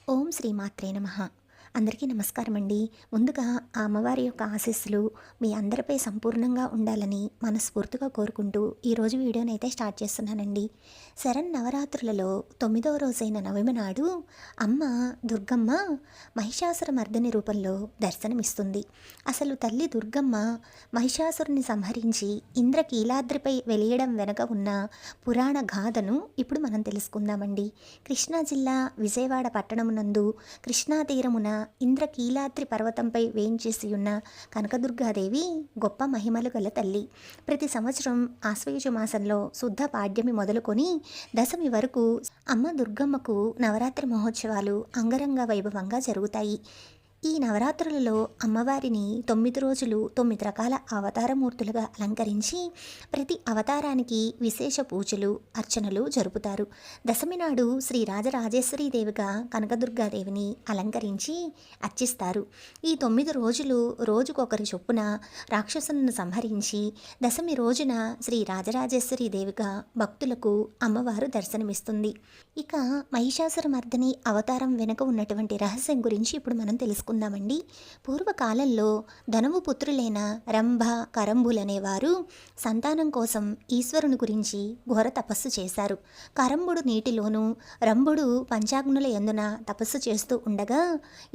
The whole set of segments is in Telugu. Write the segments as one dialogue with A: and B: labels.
A: ఓం శ్రీమాత్రే నమః. అందరికీ నమస్కారం అండి. ముందుగా ఆ అమ్మవారి యొక్క ఆశీస్సులు మీ అందరిపై సంపూర్ణంగా ఉండాలని మనస్ఫూర్తిగా కోరుకుంటూ ఈరోజు వీడియోనైతే స్టార్ట్ చేస్తున్నానండి. శరన్నవరాత్రులలో 9వ రోజైన నవమి నాడు అమ్మ దుర్గమ్మ మహిషాసురమర్దిని రూపంలో దర్శనమిస్తుంది. అసలు తల్లి దుర్గమ్మ మహిషాసురుని సంహరించి ఇంద్రకీలాద్రిపై వెలియడం వెనుక ఉన్న పురాణ గాథను ఇప్పుడు మనం తెలుసుకుందామండి. కృష్ణా జిల్లా విజయవాడ పట్టణమునందు కృష్ణా తీరమున ఇంద్రకీలాద్రి పర్వతంపై వేయించేసి ఉన్న కనకదుర్గాదేవి గొప్ప మహిమలు గల తల్లి. ప్రతి సంవత్సరం ఆశ్వయుజ మాసంలో శుద్ధ పాడ్యమి మొదలుకొని దశమి వరకు అమ్మ దుర్గమ్మకు నవరాత్రి మహోత్సవాలు అంగరంగ వైభవంగా జరుగుతాయి. ఈ నవరాత్రులలో అమ్మవారిని 9 రోజులు 9 రకాల అవతారమూర్తులుగా అలంకరించి ప్రతి అవతారానికి విశేష పూజలు అర్చనలు జరుపుతారు. దశమి నాడు శ్రీ రాజరాజేశ్వరీదేవిగా కనకదుర్గాదేవిని అలంకరించి అర్చిస్తారు. ఈ 9 రోజులు రోజుకొకరి చొప్పున రాక్షసులను సంహరించి దశమి రోజున శ్రీ రాజరాజేశ్వరీదేవిగా భక్తులకు అమ్మవారు దర్శనమిస్తుంది. ఇక మహిషాసురమర్దిని అవతారం వెనుక ఉన్నటువంటి రహస్యం గురించి ఇప్పుడు మనం తెలుసుకుందామండి. పూర్వకాలంలో ధనువు పుత్రులైన రంభ కరంబులనేవారు సంతానం కోసం ఈశ్వరుని గురించి ఘోర తపస్సు చేశారు. కరంబుడు నీటిలోనూ రంభుడు పంచాగ్నుల యందున తపస్సు చేస్తూ ఉండగా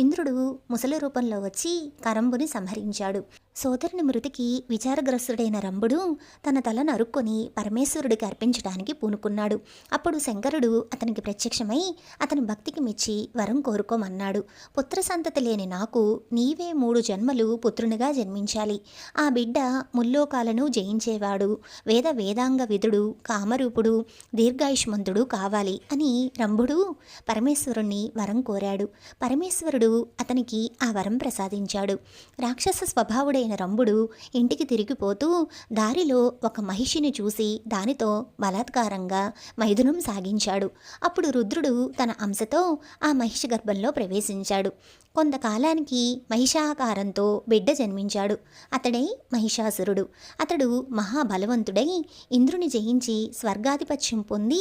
A: ఇంద్రుడు ముసలి రూపంలో వచ్చి కరంబుని సంహరించాడు. సోదరుని మృతికి విచారగ్రస్తుడైన రంభుడు తన తల నరుక్కొని పరమేశ్వరుడికి అర్పించడానికి పూనుకున్నాడు. అప్పుడు శంకరుడు అతనికి ప్రత్యక్షమై అతని భక్తికి మెచ్చి వరం కోరుకోమన్నాడు. పుత్ర సంతతి లేని నాకు నీవే 3 జన్మలు పుత్రునిగా జన్మించాలి. ఆ బిడ్డ ముల్లోకాలను జయించేవాడు, వేదాంగ విధుడు, కామరూపుడు, దీర్ఘాయుష్మంతుడు కావాలి అని రంభుడు పరమేశ్వరుణ్ణి వరం కోరాడు. పరమేశ్వరుడు అతనికి ఆ వరం ప్రసాదించాడు. రాక్షస స్వభావుడైన రంభుడు ఇంటికి తిరిగిపోతూ దారిలో ఒక మహిషిని చూసి దానితో బలాత్కారంగా మైథునం సాగించాడు. అప్పుడు రుద్రుడు తన అంశతో ఆ మహిషి గర్భంలో ప్రవేశించాడు. కొంతకాలానికి మహిషాకారంతో బిడ్డ జన్మించాడు. అతడే మహిషాసురుడు. అతడు మహాబలవంతుడై ఇంద్రుని జయించి స్వర్గాధిపత్యం పొంది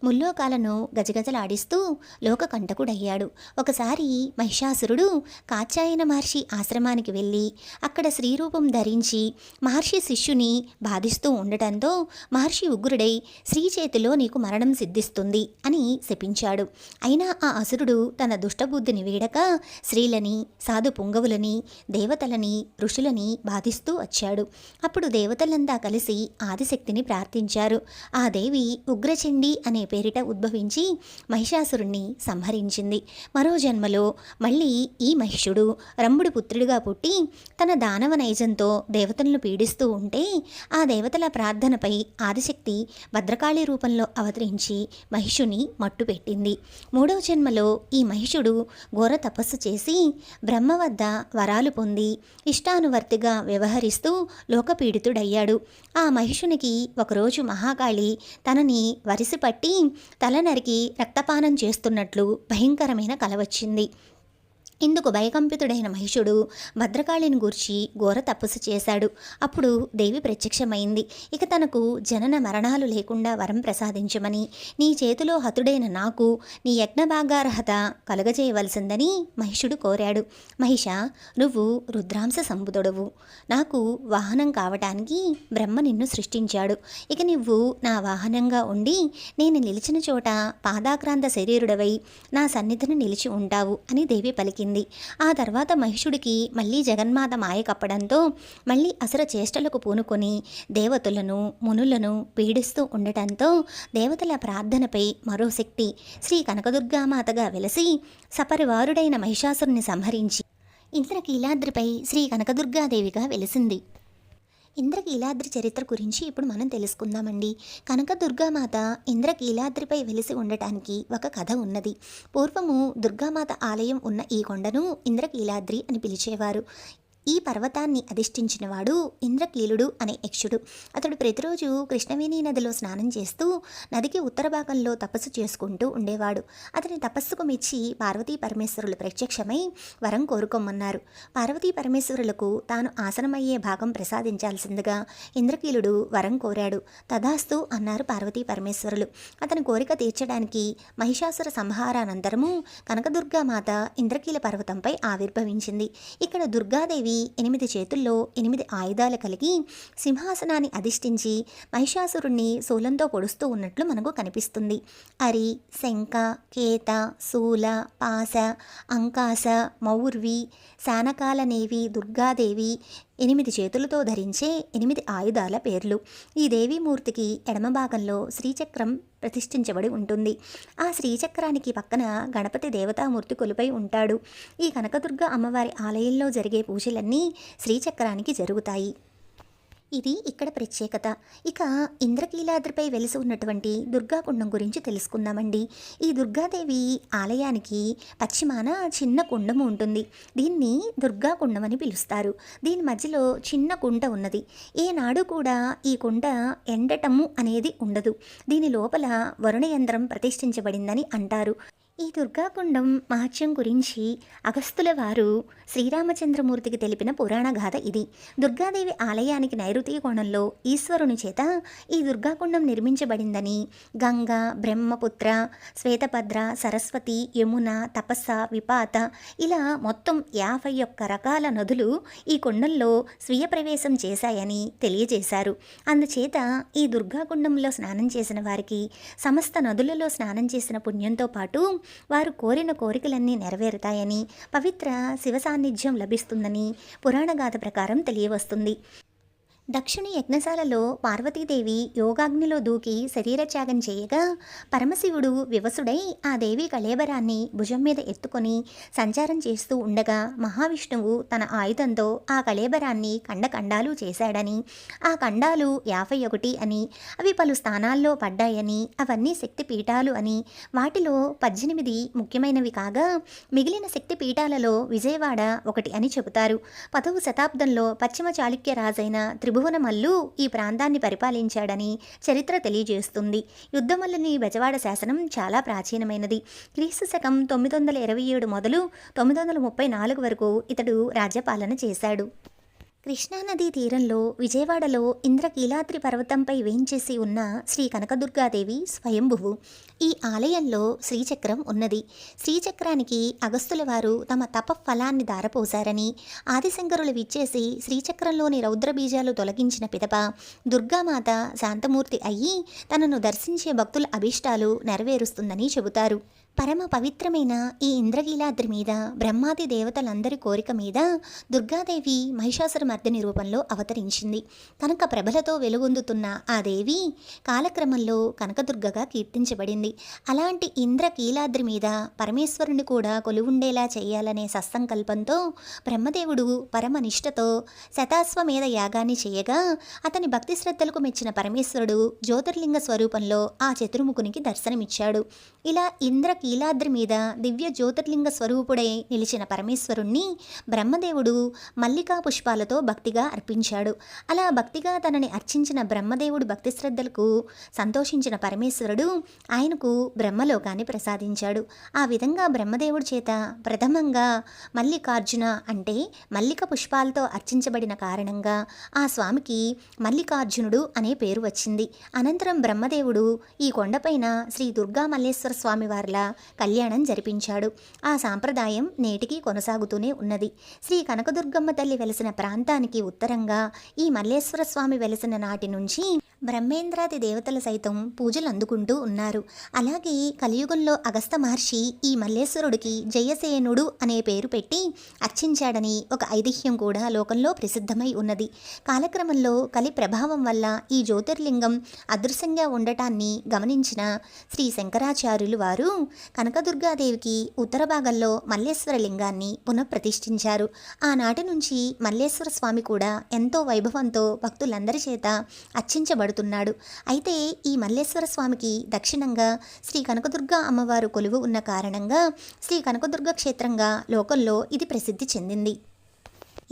A: ముల్లోకాలను గజగజలాడిస్తూ లోకకంటకుడయ్యాడు. ఒకసారి మహిషాసురుడు కాత్యాయన మహర్షి ఆశ్రమానికి వెళ్ళి అక్కడ స్త్రీరూపం ధరించి మహర్షి శిష్యుని బాధిస్తూ ఉండటంతో మహర్షి ఉగ్రుడై స్త్రీ చేతిలో నీకు మరణం సిద్ధిస్తుంది అని శపించాడు. అయినా ఆ అసురుడు తన దుష్టబుద్ధిని వీడక స్త్రీలని, సాధు పుంగవులని, దేవతలని, ఋషులని బాధిస్తూ వచ్చాడు. అప్పుడు దేవతలంతా కలిసి ఆదిశక్తిని ప్రార్థించారు. ఆ దేవి ఉగ్రచండి అనే పేరిట ఉద్భవించి మహిషాసురుణ్ణి సంహరించింది. మరో జన్మలో మళ్ళీ ఈ మహిషుడు రంభుడు పుత్రుడిగా పుట్టి తన దానవ నైజంతో దేవతలను పీడిస్తూ ఉంటే ఆ దేవతల ప్రార్థనపై ఆదిశక్తి భద్రకాళి రూపంలో అవతరించి మహిషుని మట్టుపెట్టింది. 3వ జన్మలో ఈ మహిషుడు ఘోర తపస్సు చేసి బ్రహ్మ వద్ద వరాలు పొంది ఇష్టానువర్తిగా వ్యవహరిస్తూ లోకపీడితుడయ్యాడు. ఆ మహిషునికి ఒకరోజు మహాకాళి తనని వరిసిపట్టి తల నరికి రక్తపానం చేస్తున్నట్లు భయంకరమైన కల వచ్చింది. ఇందుకు భయకంపితుడైన మహిషుడు భద్రకాళిని గూర్చి ఘోర తపస్సు చేశాడు. అప్పుడు దేవి ప్రత్యక్షమైంది. ఇక తనకు జనన మరణాలు లేకుండా వరం ప్రసాదించమని, నీ చేతిలో హతుడైన నాకు నీ యజ్ఞభాగార్హత కలుగజేయవలసిందని మహిషుడు కోరాడు. మహిష, నువ్వు రుద్రాంశ సంబుధుడవు. నాకు వాహనం కావటానికి బ్రహ్మ నిన్ను సృష్టించాడు. ఇక నువ్వు నా వాహనంగా ఉండి నేను నిలిచిన చోట పాదాక్రాంత శరీరుడవై నా సన్నిధిని నిలిచి ఉంటావు అని దేవి పలికింది. ఆ తర్వాత మహిషుడికి మళ్ళీ జగన్మాత మాయ కప్పడంతో మళ్ళీ అసుర చేష్టలకు పూనుకొని దేవతలను మునులను పీడిస్తూ ఉండటంతో దేవతల ప్రార్థనపై మరో శక్తి శ్రీ కనకదుర్గామాతగా వెలసి సపరివారుడైన మహిషాసురుని సంహరించి ఇంద్రకీలాద్రిపై శ్రీ కనకదుర్గాదేవిగా వెలిసింది. ఇంద్రకీలాద్రి చరిత్ర గురించి ఇప్పుడు మనం తెలుసుకుందామండి. కనకదుర్గామాత ఇంద్రకీలాద్రిపై వెలిసి ఉండటానికి ఒక కథ ఉన్నది. పూర్వము దుర్గామాత ఆలయం ఉన్న ఈ కొండను ఇంద్రకీలాద్రి అని పిలిచేవారు. ఈ పర్వతాన్ని అధిష్ఠించినవాడు ఇంద్రకీలుడు అనే యక్షుడు. అతడు ప్రతిరోజు కృష్ణవేణి నదిలో స్నానం చేస్తూ నదికి ఉత్తర భాగంలో తపస్సు చేసుకుంటూ ఉండేవాడు. అతని తపస్సుకు మెచ్చి పార్వతీ పరమేశ్వరులు ప్రత్యక్షమై వరం కోరుకోమన్నారు. పార్వతీ పరమేశ్వరులకు తాను ఆసనమయ్యే భాగం ప్రసాదించాల్సిందిగా ఇంద్రకీలుడు వరం కోరాడు. తదాస్తు అన్నారు పార్వతీ పరమేశ్వరులు. అతని కోరిక తీర్చడానికి మహిషాసుర సంహారానంతరము కనకదుర్గామాత ఇంద్రకీల పర్వతంపై ఆవిర్భవించింది. ఇక్కడ దుర్గాదేవి 8 చేతుల్లో 8 ఆయుధాలు కలిగి సింహాసనాన్ని అధిష్ఠించి మహిషాసురుణ్ణి శూలంతో పొడుస్తూ ఉన్నట్లు మనకు కనిపిస్తుంది. అరి, శంఖ, కేత, శూల, పాశ, అంకాశ, మౌర్వి, శానకాలనేవి దుర్గాదేవి 8 చేతులతో ధరించే 8 ఆయుధాల పేర్లు. ఈ దేవీమూర్తికి ఎడమ భాగంలో శ్రీచక్రం ప్రతిష్ఠించబడి ఉంటుంది. ఆ శ్రీచక్రానికి పక్కన గణపతి దేవతామూర్తి కొలుపై ఉంటాడు. ఈ కనకదుర్గ అమ్మవారి ఆలయంలో జరిగే పూజలన్నీ శ్రీచక్రానికి జరుగుతాయి. ఇది ఇక్కడ ప్రత్యేకత. ఇక ఇంద్రకీలాద్రిపై వెలిసి ఉన్నటువంటి దుర్గాకుండం గురించి తెలుసుకుందామండి. ఈ దుర్గాదేవి ఆలయానికి పశ్చిమాన చిన్న కుండము ఉంటుంది. దీన్ని దుర్గాకుండం అని పిలుస్తారు. దీని మధ్యలో చిన్న కుండ ఉన్నది. ఏనాడు కూడా ఈ కుండ ఎండటము అనేది ఉండదు. దీని లోపల వరుణ యంత్రం ప్రతిష్ఠించబడిందని అంటారు. ఈ దుర్గాకుండం మహత్యం గురించి అగస్తుల వారు శ్రీరామచంద్రమూర్తికి తెలిపిన పురాణ గాథ ఇది. దుర్గాదేవి ఆలయానికి నైరుతి కోణంలో ఈశ్వరుని చేత ఈ దుర్గాకుండం నిర్మించబడిందని గంగ, బ్రహ్మపుత్ర, శ్వేతభద్ర, సరస్వతి, యమున, తపస్స, విపాత ఇలా మొత్తం 51 రకాల నదులు ఈ కుండంలో స్వీయ ప్రవేశం చేశాయని తెలియజేశారు. అందుచేత ఈ దుర్గాకుండంలో స్నానం చేసిన వారికి సమస్త నదులలో స్నానం చేసిన పుణ్యంతో పాటు వారు కోరిన కోరికలన్నీ నెరవేరుతాయని, పవిత్ర శివ సాన్నిధ్యం లభిస్తుందని పురాణగాథ ప్రకారం తెలియవస్తుంది. దక్షిణ యజ్ఞశాలలో పార్వతీదేవి యోగాగ్నిలో దూకి శరీరత్యాగం చేయగా పరమశివుడు వివసుడై ఆ దేవి కళేబరాన్ని భుజం మీద ఎత్తుకొని సంచారం చేస్తూ ఉండగా మహావిష్ణువు తన ఆయుధంతో ఆ కళేబరాన్ని ఖండాలు చేశాడని, ఆ ఖండాలు 51 అని, అవి పలు స్థానాల్లో పడ్డాయని, అవన్నీ శక్తి పీఠాలు అని, వాటిలో 18 ముఖ్యమైనవి కాగా మిగిలిన శక్తి పీఠాలలో విజయవాడ ఒకటి అని చెబుతారు. 10వ శతాబ్దంలో పశ్చిమ చాళుక్య రాజైన త్రిభువనమల్లు ఈ ప్రాంతాన్ని పరిపాలించాడని చరిత్ర తెలియజేస్తుంది. యుద్ధమల్లుని బెజవాడ శాసనం చాలా ప్రాచీనమైనది. క్రీస్తు శకం 927 మొదలు 934 వరకు ఇతడు రాజ్యపాలన చేశాడు. కృష్ణానదీ తీరంలో విజయవాడలో ఇంద్రకీలాద్రి పర్వతంపై వేంచేసి ఉన్న శ్రీ కనకదుర్గాదేవి స్వయంభువు. ఈ ఆలయంలో శ్రీచక్రం ఉన్నది. శ్రీచక్రానికి అగస్తుల వారు తమ తప ఫలాన్ని దారపోశారని, ఆదిశంకరులు విచ్చేసి శ్రీచక్రంలోని రౌద్రబీజాలు తొలగించిన పిదప దుర్గామాత శాంతమూర్తి అయ్యి తనను దర్శించే భక్తుల అభీష్టాలు నెరవేరుస్తుందని చెబుతారు. పరమ పవిత్రమైన ఈ ఇంద్రకీలాద్రి మీద బ్రహ్మాది దేవతలందరి కోరిక మీద దుర్గాదేవి మహిషాసుర మర్దిని రూపంలో అవతరించింది. కనుక ప్రభలతో వెలుగొందుతున్న ఆ దేవి కాలక్రమంలో కనకదుర్గగా కీర్తించబడింది. అలాంటి ఇంద్రకీలాద్రి మీద పరమేశ్వరుని కూడా కొలువుండేలా చేయాలనే సత్సంకల్పంతో బ్రహ్మదేవుడు పరమనిష్టతో శతాశ్వమేధ యాగాన్ని చేయగా అతని భక్తి శ్రద్ధలకు మెచ్చిన పరమేశ్వరుడు జ్యోతిర్లింగ స్వరూపంలో ఆ చతుర్ముఖునికి దర్శనమిచ్చాడు. ఇలా ఇంద్రకీలాద్రి మీద దివ్య జ్యోతిర్లింగ స్వరూపుడై నిలిచిన పరమేశ్వరుణ్ణి బ్రహ్మదేవుడు మల్లికా పుష్పాలతో భక్తిగా అర్పించాడు. అలా భక్తిగా తనని అర్చించిన బ్రహ్మదేవుడు భక్తి శ్రద్ధలకు సంతోషించిన పరమేశ్వరుడు ఆయనకు బ్రహ్మలోకాన్ని ప్రసాదించాడు. ఆ విధంగా బ్రహ్మదేవుడి చేత ప్రథమంగా మల్లికార్జున అంటే మల్లిక పుష్పాలతో అర్చించబడిన కారణంగా ఆ స్వామికి మల్లికార్జునుడు అనే పేరు వచ్చింది. అనంతరం బ్రహ్మదేవుడు ఈ కొండపైన శ్రీ దుర్గా మల్లేశ్వర స్వామి వారిలా కళ్యాణం జరిపించాడు. ఆ సాంప్రదాయం నేటికి కొనసాగుతూనే ఉన్నది. శ్రీ కనకదుర్గమ్మ తల్లి వెలసిన ప్రాంతానికి ఉత్తరంగా ఈ మల్లేశ్వర స్వామి వెలసిన నాటి నుంచి బ్రహ్మేంద్రాది దేవతలు సైతం పూజలు అందుకుంటూ ఉన్నారు. అలాగే కలియుగంలో అగస్త మహర్షి ఈ మల్లేశ్వరుడికి జయసేనుడు అనే పేరు పెట్టి అర్చించాడని ఒక ఐతిహ్యం కూడా లోకంలో ప్రసిద్ధమై ఉన్నది. కాలక్రమంలో కలి ప్రభావం వల్ల ఈ జ్యోతిర్లింగం అదృశ్యంగా ఉండటాన్ని గమనించిన శ్రీ శంకరాచార్యులు వారు కనకదుర్గాదేవికి ఉత్తర భాగంలో మల్లేశ్వర లింగాన్ని పునఃప్రతిష్ఠించారు. ఆనాటి నుంచి మల్లేశ్వర స్వామి కూడా ఎంతో వైభవంతో భక్తులందరి చేత అర్చించబడుతున్నాడు. అయితే ఈ మల్లేశ్వర స్వామికి దక్షిణంగా శ్రీ కనకదుర్గ అమ్మవారు కొలువు ఉన్న కారణంగా శ్రీ కనకదుర్గ క్షేత్రంగా లోకంలో ఇది ప్రసిద్ధి చెందింది.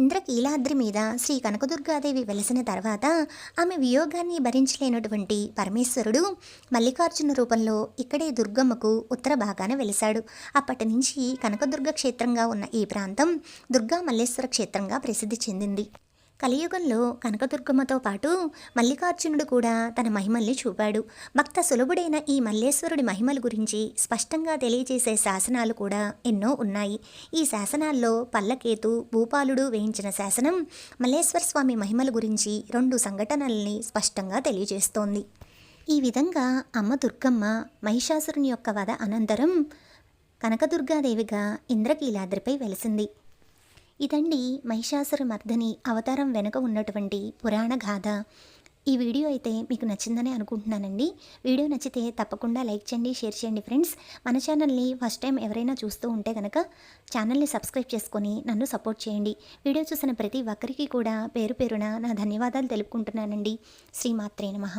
A: ఇంద్రకీలాద్రి మీద శ్రీ కనకదుర్గాదేవి వెలసిన తర్వాత ఆమె వియోగాన్ని భరించలేనటువంటి పరమేశ్వరుడు మల్లికార్జున రూపంలో ఇక్కడే దుర్గమ్మకు ఉత్తర భాగాన వెలిశాడు. అప్పటి నుంచి కనకదుర్గ క్షేత్రంగా ఉన్న ఈ ప్రాంతం దుర్గా మల్లేశ్వర క్షేత్రంగా ప్రసిద్ధి చెందింది. కలియుగంలో కనకదుర్గమ్మతో పాటు మల్లికార్జునుడు కూడా తన మహిమల్ని చూపాడు. భక్త సులభుడైన ఈ మల్లేశ్వరుడి మహిమల గురించి స్పష్టంగా తెలియజేసే శాసనాలు కూడా ఎన్నో ఉన్నాయి. ఈ శాసనాల్లో పల్లకేతు, భూపాలుడు వేయించిన శాసనం మల్లేశ్వర స్వామి మహిమల గురించి 2 సంఘటనల్ని స్పష్టంగా తెలియజేస్తోంది. ఈ విధంగా అమ్మ దుర్గమ్మ మహిషాసురుని యొక్క వధ అనంతరం కనకదుర్గాదేవిగా ఇంద్రకీలాద్రిపై వెలిసింది. ఇదండి మహిషాసుర మర్దని అవతారం వెనుక ఉన్నటువంటి పురాణ గాథ. ఈ వీడియో అయితే మీకు నచ్చిందని అనుకుంటున్నానండి. వీడియో నచ్చితే తప్పకుండా లైక్ చేయండి, షేర్ చేయండి ఫ్రెండ్స్. మన ఛానల్ని ఫస్ట్ టైం ఎవరైనా చూస్తూ ఉంటే కనుక ఛానల్ని సబ్స్క్రైబ్ చేసుకొని నన్ను సపోర్ట్ చేయండి. వీడియో చూసిన ప్రతి ఒక్కరికి కూడా పేరు పేరున నా ధన్యవాదాలు తెలుపుకుంటున్నానండి. శ్రీమాత్రే నమః.